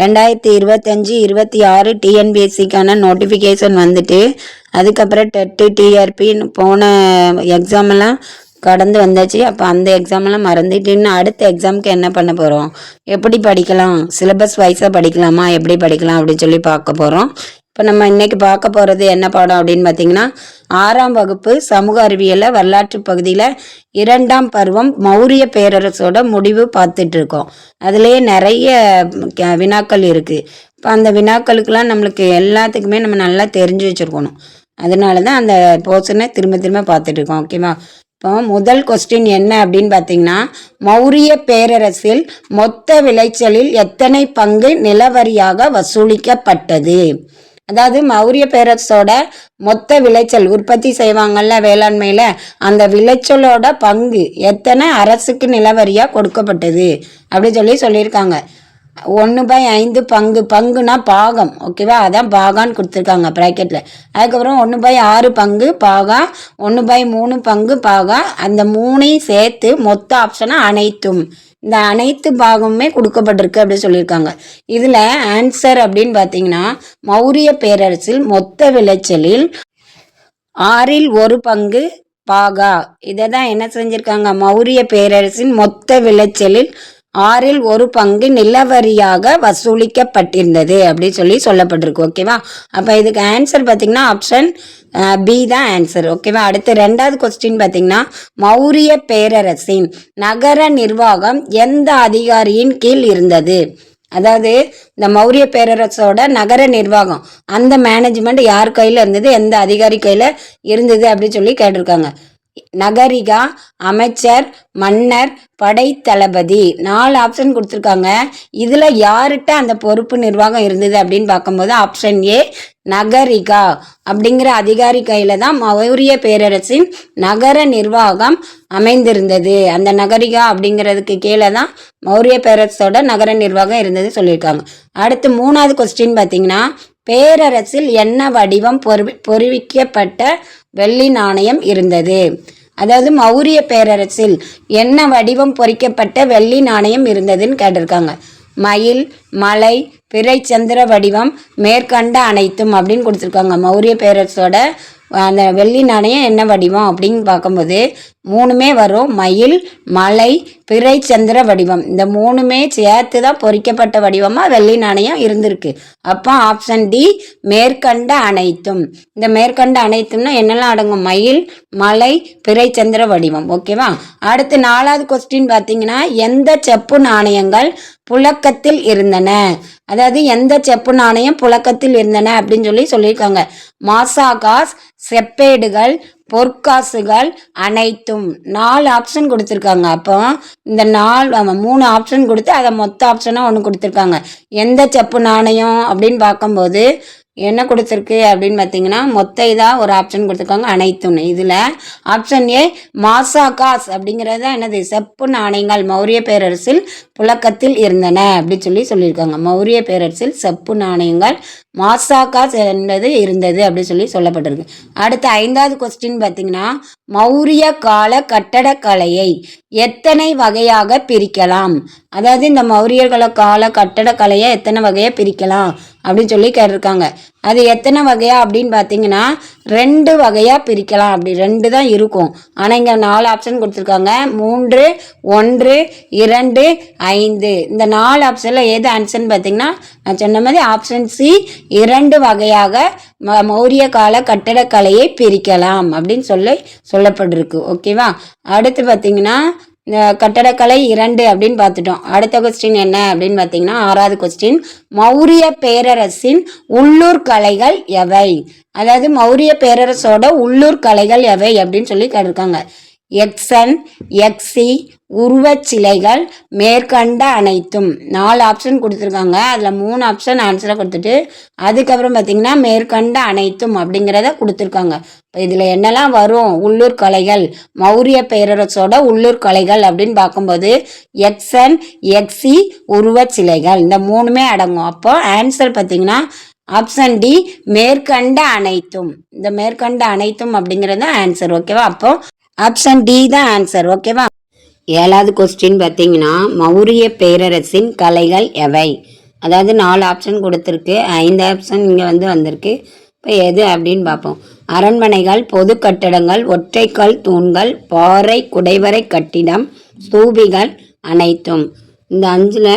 2025-26 டிஎன்பிஎஸ்சிக்கான notification வந்துட்டு அதுக்கப்புறம் TET டிஆர்பின்னு போன எக்ஸாமெல்லாம் கடந்து வந்தாச்சு. அப்போ அந்த எக்ஸாமெல்லாம் மறந்துட்டு இன்னும் அடுத்த எக்ஸாமுக்கு என்ன பண்ண போகிறோம், எப்படி படிக்கலாம், சிலபஸ் வைஸாக படிக்கலாமா, எப்படி படிக்கலாம் அப்படின்னு சொல்லி பார்க்க போகிறோம். இப்போ நம்ம இன்றைக்கி பார்க்க போகிறது என்ன பாடம் அப்படின்னு பார்த்திங்கன்னா 6ஆம் வகுப்பு சமூக அறிவியலில் வரலாற்று பகுதியில் 2ஆம் பருவம் மௌரிய பேரரசோட முடிவு பார்த்துட்ருக்கோம். அதுலேயே நிறைய வினாக்கள் இருக்குது. இப்போ அந்த வினாக்களுக்கெல்லாம் நம்மளுக்கு எல்லாத்துக்குமே நம்ம நல்லா தெரிஞ்சு வச்சுருக்கணும். அதனால தான் அந்த போர்ஷனை திரும்ப திரும்ப பார்த்துட்ருக்கோம். ஓகேவா? இப்போ முதல் கொஸ்டின் என்ன அப்படின்னு பார்த்தீங்கன்னா, மௌரிய பேரரசில் மொத்த விளைச்சலில் எத்தனை பங்கு நிலவரியாக வசூலிக்கப்பட்டது? அதாவது மௌரிய பேரரசோட மொத்த விளைச்சல் உற்பத்தி செய்வாங்கள்ல வேளாண்மையில், அந்த விளைச்சலோட பங்கு எத்தனை அரசுக்கு நிலவரியாக கொடுக்கப்பட்டது அப்படின்னு சொல்லியிருக்காங்க. 1/5 பங்கு, பங்குனா பாகம். ஓகேவா? அதான் பாகான்னு கொடுத்துருக்காங்க ப்ராக்கெட்டில். அதுக்கப்புறம் 1/6 பங்கு பாகா, 1/3 பங்கு பாகா, அந்த மூணையும் சேர்த்து மொத்த ஆப்ஷனை அனைத்தும், இந்த அனைத்து பாகமுமே கொடுக்கப்பட்டிருக்கு அப்படின்னு சொல்லியிருக்காங்க. இதில் ஆன்சர் அப்படின்னு பார்த்தீங்கன்னா, மௌரிய பேரரசில் மொத்த விளைச்சலில் 1/6 பங்கு பாகா. இதை தான் என்ன செஞ்சுருக்காங்க, மௌரிய பேரரசின் மொத்த விளைச்சலில் 1/6 பங்கு நிலவரியாக வசூலிக்கப்பட்டிருந்தது அப்படின்னு சொல்லப்பட்டிருக்கு. ஓகேவா? அப்போ இதுக்கு ஆன்சர் பார்த்தீங்கன்னா ஆப்ஷன் பி தான் ஆன்சர். ஓகேவா? அடுத்து 2வது கொஸ்டின் பார்த்தீங்கன்னா, மௌரிய பேரரசின் நகர நிர்வாகம் எந்த அதிகாரியின் கீழ் இருந்தது? அதாவது இந்த மௌரிய பேரரசோட நகர நிர்வாகம், அந்த மேனேஜ்மெண்ட் யார் கையில் இருந்தது, எந்த அதிகாரி கையில் இருந்தது அப்படின்னு கேட்டிருக்காங்க. நகரிகா, அமைச்சர், மன்னர், படை தளபதி, 4 ஆப்ஷன் கொடுத்துருக்காங்க. இதில் யார்கிட்ட அந்த பொறுப்பு நிர்வாகம் இருந்தது அப்படின்னு பார்க்கும்போது ஆப்ஷன் ஏ நகரிகா அப்படிங்கிற அதிகாரி கையில் தான் மௌரிய பேரரசின் நகர நிர்வாகம் அமைந்திருந்தது. அந்த நகரிகா அப்படிங்கிறதுக்கு கீழே தான் மௌரிய பேரரசோட நகர நிர்வாகம் இருந்தது சொல்லியிருக்காங்க. அடுத்து 3வது கொஸ்டின் பார்த்தீங்கன்னா, பேரரசில் என்ன வடிவம் பொறிவிக்கப்பட்ட வெள்ளி நாணயம் இருந்தது? அதாவது மௌரிய பேரரசில் என்ன வடிவம் பொறிக்கப்பட்ட வெள்ளி நாணயம் இருந்ததுன்னு கேட்டிருக்காங்க. மயில், மலை, பிறை சந்திர வடிவம், மேற்கண்ட அனைத்தும் அப்படின்னு கொடுத்துருக்காங்க. மௌரிய பேரரசோட அந்த வெள்ளி நாணயம் என்ன வடிவம் அப்படின்னு பார்க்கும்போது 3மே வரும். மயில், மலை, பிறை சந்திர வடிவம், இந்த 3மே சேர்த்து தான் பொறிக்கப்பட்ட வடிவமாக வெள்ளி நாணயம் இருந்திருக்கு. அப்போ ஆப்ஷன் டி மேற்கண்ட அனைத்தும். இந்த மேற்கண்ட அனைத்தும்னா என்னெல்லாம் அடங்கும்? மயில், மலை, பிறை சந்திர வடிவம். ஓகேவா? அடுத்து 4வது கொஸ்டின் பார்த்தீங்கன்னா, எந்த செப்பு நாணயங்கள் புழக்கத்தில் இருந்தன? அதாவது எந்த செப்பு நாணயம் புழக்கத்தில் இருந்தன அப்படின்னு சொல்லியிருக்காங்க. மாசாகாஸ், செப்பேடுகள், பொற்காசுகள், அனைத்தும். 4 ஆப்ஷன் கொடுத்துருக்காங்க. அப்போ இந்த 3 ஆப்ஷன் கொடுத்து அதை மொத்த ஆப்ஷனாக ஒன்று கொடுத்துருக்காங்க. எந்த செப்பு நாணயம் அப்படின்னு பார்க்கும்போது என்ன கொடுத்துருக்கு அப்படின்னு பார்த்தீங்கன்னா, மொத்த இதாக ஒரு ஆப்ஷன் கொடுத்துருக்காங்க, அனைத்தும். இதில் ஆப்ஷன் ஏ மாசாகாஸ் அப்படிங்கிறது தான் என்னது, செப்பு நாணயங்கள் மௌரிய பேரரசில் புழக்கத்தில் இருந்தன அப்படின்னு சொல்லியிருக்காங்க. மௌரிய பேரரசில் செப்பு நாணயங்கள் மாசாகாஸ் என்பது இருந்தது அப்படின்னு சொல்லப்பட்டிருக்கு. அடுத்த 5வது கொஸ்டின் பார்த்தீங்கன்னா, மௌரிய கால கட்டடக்கலையை எத்தனை வகையாக பிரிக்கலாம்? அதாவது இந்த மௌரியர்கள கால கட்டடக்கலையை எத்தனை வகையாக பிரிக்கலாம் அப்படின்னு கேட்டிருக்காங்க. அது எத்தனை வகையா அப்படின்னு பார்த்தீங்கன்னா 2 வகையாக பிரிக்கலாம். அப்படி 2 தான் இருக்கும். ஆனால் இங்கே 4 ஆப்ஷன் கொடுத்துருக்காங்க. 3, 1, 2, 5. இந்த 4 ஆப்ஷனில் எது ஆன்சர்னு பார்த்தீங்கன்னா, நான் சொன்ன மாதிரி ஆப்ஷன் சி 2 வகையாக மௌரிய கால கட்டடக்கலையை பிரிக்கலாம் அப்படின்னு சொல்லப்பட்டிருக்கு. ஓகேவா? அடுத்து பார்த்தீங்கன்னா, இந்த கட்டடக்கலை 2 அப்படின்னு பார்த்துட்டோம். அடுத்த கொஸ்டின் என்ன அப்படின்னு பார்த்தீங்கன்னா, 6வது கொஸ்டின், மௌரிய பேரரசின் உள்ளூர் கலைகள் எவை? அதாவது மௌரிய பேரரசோட உள்ளூர் கலைகள் எவை அப்படின்னு கேட்டிருக்காங்க. எக்ஸன், எக்ஸி, உருவச்சிலைகள், மேற்கண்ட அனைத்தும். 4 ஆப்ஷன் கொடுத்துருக்காங்க. அதில் 3 ஆப்ஷன் ஆன்சரை கொடுத்துட்டு அதுக்கப்புறம் பார்த்தீங்கன்னா மேற்கண்ட அனைத்தும் அப்படிங்கிறத கொடுத்துருக்காங்க. இப்போ இதில் என்னெல்லாம் வரும்? உள்ளூர் கலைகள், மௌரிய பேரரசோட உள்ளூர் கலைகள் அப்படின்னு பார்க்கும்போது எக்ஸன், எக்ஸி, உருவச்சிலைகள், இந்த 3மே அடங்கும். அப்போ ஆன்சர் பார்த்தீங்கன்னா ஆப்ஷன் டி மேற்கண்ட அனைத்தும். இந்த மேற்கண்ட அனைத்தும் அப்படிங்கிறது தான் ஆன்சர். ஓகேவா? அப்போ ஆப்ஷன் டி தான் ஆன்சர். ஓகேவா? 7வது கொஸ்டின் பார்த்தீங்கன்னா, மௌரிய பேரரசின் கலைகள் எவை? அதாவது 4 ஆப்ஷன் கொடுத்துருக்கு, 5 ஆப்ஷன் இங்கே வந்திருக்கு. இப்போ எது அப்படின்னு பார்ப்போம். அரண்மனைகள், பொது கட்டடங்கள், ஒற்றைக்கல் தூண்கள், பாறை குடைவரை கட்டிடம், ஸ்தூபிகள் அனைத்தும். இந்த 5ல்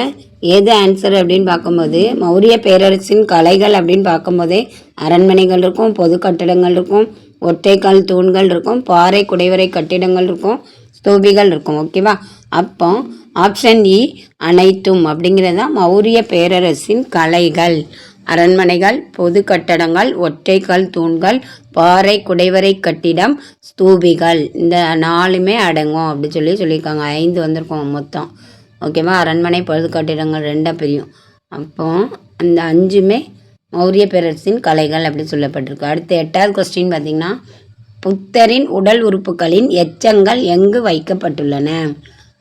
எது ஆன்சர் அப்படின்னு பார்க்கும்போது மௌரிய பேரரசின் கலைகள் அப்படின்னு பார்க்கும்போதே அரண்மனைகள் இருக்கும், பொது கட்டடங்கள் இருக்கும், ஒற்றைக்கல் தூண்கள் இருக்கும், பாறை குடைவரை கட்டிடங்கள் இருக்கும், ஸ்தூபிகள் இருக்கும். ஓகேவா? அப்போ ஆப்ஷன் இ அனைத்தும் அப்படிங்கிறது தான் மௌரிய பேரரசின் கலைகள். அரண்மனைகள், பொது கட்டடங்கள், ஒற்றைக்கல் தூண்கள், பாறை குடைவரை கட்டிடம், ஸ்தூபிகள், இந்த 4மே அடங்கும் அப்படி சொல்லியிருக்காங்க. 5 வந்திருக்கோம் மொத்தம். ஓகேவா? அரண்மனை, பொது கட்டிடங்கள் 2 பிரியும். அப்போ அந்த 5மே மௌரிய பேரரசின் கலைகள் அப்படி சொல்லப்பட்டிருக்கு. அடுத்து 8வது கொஸ்டின் பார்த்திங்கன்னா, புத்தரின் உடல் உறுப்புகளின் எச்சங்கள் எங்கு வைக்கப்பட்டுள்ளன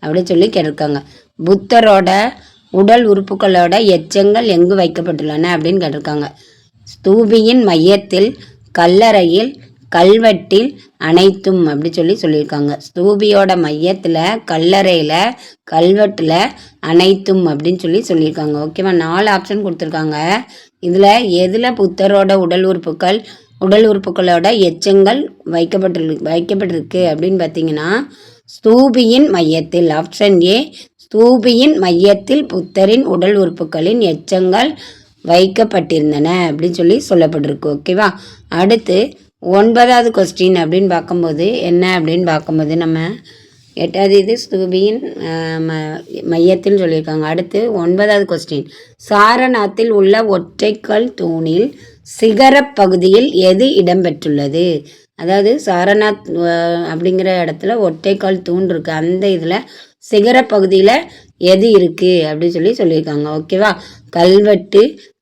அப்படி கேட்டிருக்காங்க. புத்தரோட உடல் உறுப்புகளோட எச்சங்கள் எங்கு வைக்கப்பட்டுள்ளன அப்படின்னு கேட்டிருக்காங்க. ஸ்தூபியின் மையத்தில், கல்லறையில், கல்வெட்டில் அனைத்தும் அப்படி சொல்லியிருக்காங்க. ஸ்தூபியோட மையத்தில், கல்லறையில், கல்வெட்டில் அனைத்தும் அப்படின்னு சொல்லியிருக்காங்க. ஓகேவா? 4 ஆப்ஷன் கொடுத்துருக்காங்க. இதில் எதில் புத்தரோட உடல் உறுப்புகளோட எச்சங்கள் வைக்கப்பட்டிருக்கு அப்படின்னு பார்த்தீங்கன்னா, ஸ்தூபியின் மையத்தில். ஆப்ஷன் ஏ, ஸ்தூபியின் மையத்தில் புத்தரின் உடல் உறுப்புகளின் எச்சங்கள் வைக்கப்பட்டிருந்தன அப்படின்னு சொல்லப்பட்டிருக்கு. ஓகேவா? அடுத்து 9வது கொஸ்டின் அப்படின்னு பார்க்கும்போது என்ன அப்படின்னு பார்க்கும்போது நம்ம 8வது இது ஸ்தூபியின் மையத்தில் சொல்லியிருக்காங்க. அடுத்து 9வது கொஸ்டின், சாரநாத்தில் உள்ள ஒற்றைக்கல் தூணில் சிகர பகுதியில் எது இடம்பெற்றுள்ளது? அதாவது சாரநாத் அப்படிங்கிற இடத்துல ஒற்றைக்கல் தூண் இருக்குது. அந்த இதில் சிகர பகுதியில் எது இருக்குது அப்படின்னு சொல்லியிருக்காங்க. ஓகேவா? கல்வெட்டு,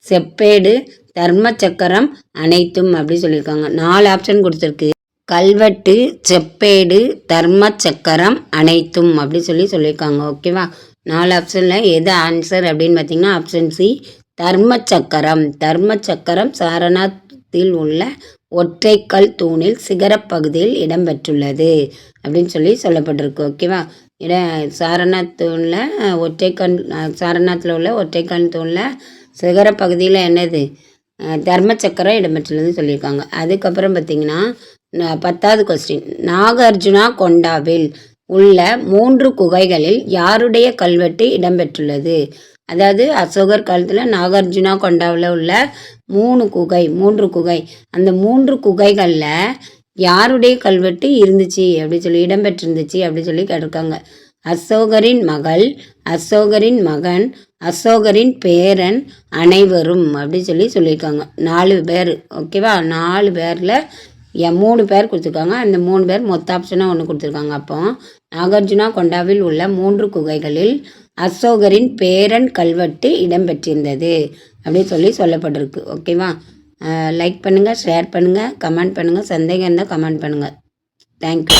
செப்பேடு, தர்ம சக்கரம் அனைத்தும் அப்படி சொல்லியிருக்காங்க. 4 ஆப்ஷன் கொடுத்துருக்கு. கல்வெட்டு, செப்பேடு, தர்ம சக்கரம் அனைத்தும் அப்படி சொல்லியிருக்காங்க. ஓகேவா? 4 ஆப்ஷனில் எது ஆன்சர் அப்படின்னு பார்த்தீங்கன்னா ஆப்ஷன் சி, தர்ம சக்கரம். தர்ம சக்கரம் சாரநாத்தில் உள்ள ஒற்றைக்கல் தூணில் சிகரப்பகுதியில் இடம்பெற்றுள்ளது அப்படின்னு சொல்லப்பட்டிருக்கு. ஓகேவா? சாரநாத் தூணில் சாரநாத்தில் உள்ள ஒற்றைக்கல் தூணில் சிகரப்பகுதியில் என்னது தர்ம சக்கரம் இடம்பெற்றுள்ளதுன்னு சொல்லியிருக்காங்க. அதுக்கப்புறம் பார்த்திங்கன்னா 10வது கொஸ்டின், நாகார்ஜுனா கொண்டாவில் உள்ள 3 குகைகளில் யாருடைய கல்வெட்டு இடம்பெற்றுள்ளது? அதாவது அசோகர் காலத்தில் நாகார்ஜுனா கொண்டாவில் உள்ள 3 குகை, அந்த 3 குகைகளில் யாருடைய கல்வெட்டு இருந்துச்சு அப்படி இடம்பெற்றிருந்துச்சு அப்படி கேட்டிருக்காங்க. அசோகரின் மகள், அசோகரின் மகன், அசோகரின் பேரன் அனைவரும் அப்படி சொல்லியிருக்காங்க. 4 பேர். ஓகேவா? 4 பேரில் 3 பேர் கொடுத்துருக்காங்க. அந்த 3 பேர் மொத்த ஆப்ஷனாக ஒன்று கொடுத்துருக்காங்க. அப்போ நாகார்ஜுனா கொண்டாவில் உள்ள 3 குகைகளில் அசோகரின் பேரன் கல்வெட்டு இடம்பெற்றிருந்தது அப்படி சொல்லப்பட்டிருக்கு. ஓகேவா? லைக் பண்ணுங்கள், ஷேர் பண்ணுங்கள், கமெண்ட் பண்ணுங்கள். சந்தேகம் இருந்தால் கமெண்ட் பண்ணுங்கள். தேங்க்யூ.